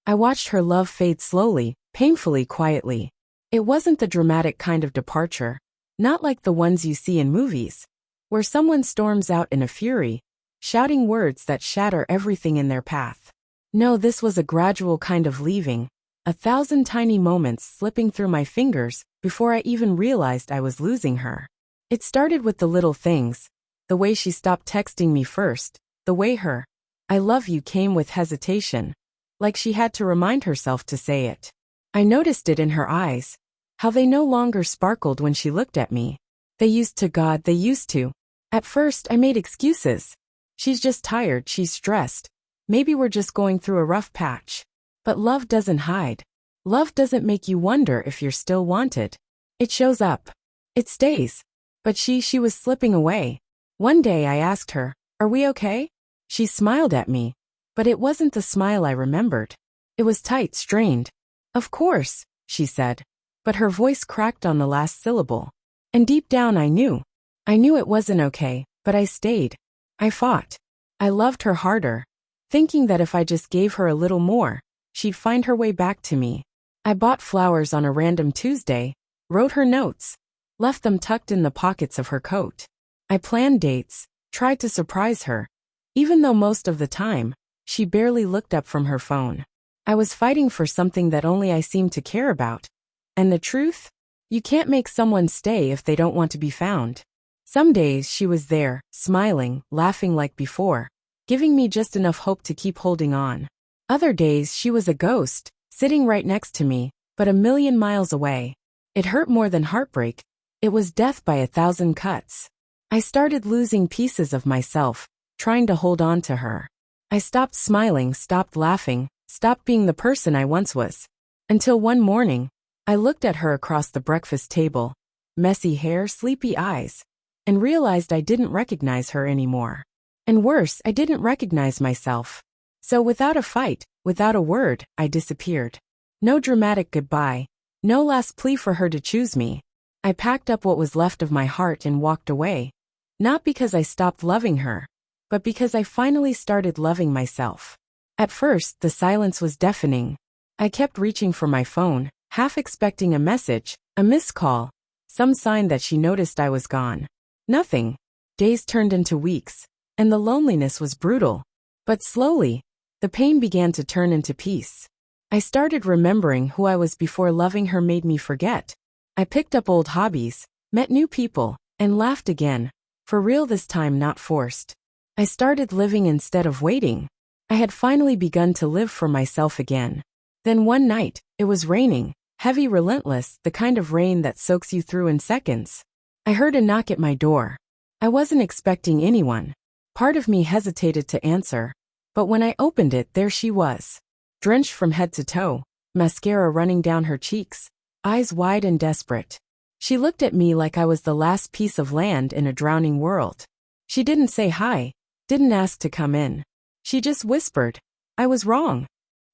I watched her love fade slowly, painfully quietly. It wasn't the dramatic kind of departure, not like the ones you see in movies, where someone storms out in a fury, shouting words that shatter everything in their path. No, this was a gradual kind of leaving, 1,000 tiny moments slipping through my fingers before I even realized I was losing her. It started with the little things, the way she stopped texting me first, the way her "I love you" came with hesitation, like she had to remind herself to say it. I noticed it in her eyes, how they no longer sparkled when she looked at me. They used to. God, they used to. At first, I made excuses. She's just tired, she's stressed. Maybe we're just going through a rough patch. But love doesn't hide. Love doesn't make you wonder if you're still wanted. It shows up. It stays. But she was slipping away. One day I asked her, "Are we okay?" She smiled at me, but it wasn't the smile I remembered. It was tight, strained. "Of course," she said, but her voice cracked on the last syllable. And deep down I knew. I knew it wasn't okay, but I stayed. I fought. I loved her harder, thinking that if I just gave her a little more, she'd find her way back to me. I bought flowers on a random Tuesday, wrote her notes, left them tucked in the pockets of her coat. I planned dates, tried to surprise her, even though most of the time, she barely looked up from her phone. I was fighting for something that only I seemed to care about. And the truth? You can't make someone stay if they don't want to be found. Some days she was there, smiling, laughing like before, giving me just enough hope to keep holding on. Other days she was a ghost, sitting right next to me, but a million miles away. It hurt more than heartbreak. It was death by 1,000 cuts. I started losing pieces of myself, trying to hold on to her. I stopped smiling, stopped laughing, stopped being the person I once was. Until one morning, I looked at her across the breakfast table, messy hair, sleepy eyes, and realized I didn't recognize her anymore. And worse, I didn't recognize myself. So without a fight, without a word, I disappeared. No dramatic goodbye, no last plea for her to choose me. I packed up what was left of my heart and walked away. Not because I stopped loving her, but because I finally started loving myself. At first, the silence was deafening. I kept reaching for my phone, half expecting a message, a missed call, some sign that she noticed I was gone. Nothing. Days turned into weeks, and the loneliness was brutal. But slowly, the pain began to turn into peace. I started remembering who I was before loving her made me forget. I picked up old hobbies, met new people, and laughed again, for real this time, not forced. I started living instead of waiting. I had finally begun to live for myself again. Then one night, it was raining, heavy, relentless, the kind of rain that soaks you through in seconds. I heard a knock at my door. I wasn't expecting anyone. Part of me hesitated to answer, but when I opened it, there she was. Drenched from head to toe, mascara running down her cheeks, eyes wide and desperate. She looked at me like I was the last piece of land in a drowning world. She didn't say hi, didn't ask to come in. She just whispered, "I was wrong."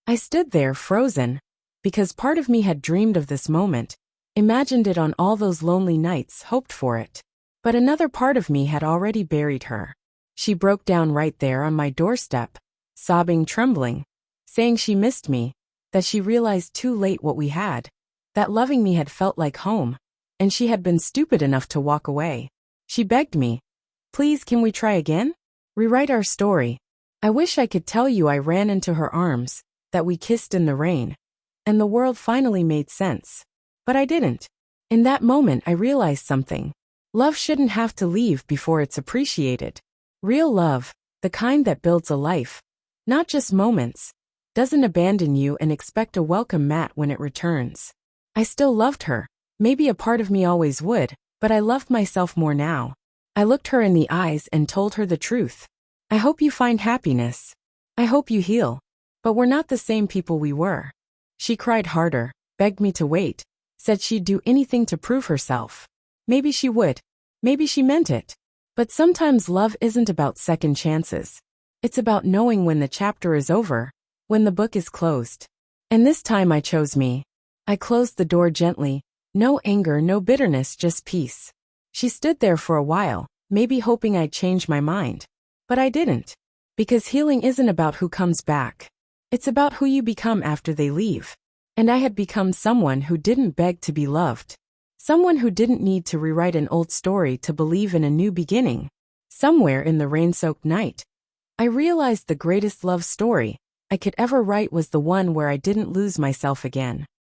I stood there frozen, because part of me had dreamed of this moment, imagined it on all those lonely nights, hoped for it. But another part of me had already buried her. She broke down right there on my doorstep, sobbing, trembling, saying she missed me, that she realized too late what we had, that loving me had felt like home, and she had been stupid enough to walk away. She begged me, "Please, can we try again? Rewrite our story." I wish I could tell you I ran into her arms, that we kissed in the rain, and the world finally made sense. But I didn't. In that moment I realized something. Love shouldn't have to leave before it's appreciated. Real love, the kind that builds a life, not just moments, doesn't abandon you and expect a welcome mat when it returns. I still loved her. Maybe a part of me always would, but I loved myself more now. I looked her in the eyes and told her the truth. I hope you find happiness. I hope you heal. But we're not the same people we were. She cried harder, begged me to wait, said she'd do anything to prove herself. Maybe she would. Maybe she meant it. But sometimes love isn't about second chances. It's about knowing when the chapter is over, when the book is closed. And this time I chose me. I closed the door gently. No anger, no bitterness, just peace. She stood there for a while, maybe hoping I'd change my mind. But I didn't. Because healing isn't about who comes back. It's about who you become after they leave. And I had become someone who didn't beg to be loved. Someone who didn't need to rewrite an old story to believe in a new beginning. Somewhere in the rain-soaked night, I realized the greatest love story I could ever write was the one where I didn't lose myself again.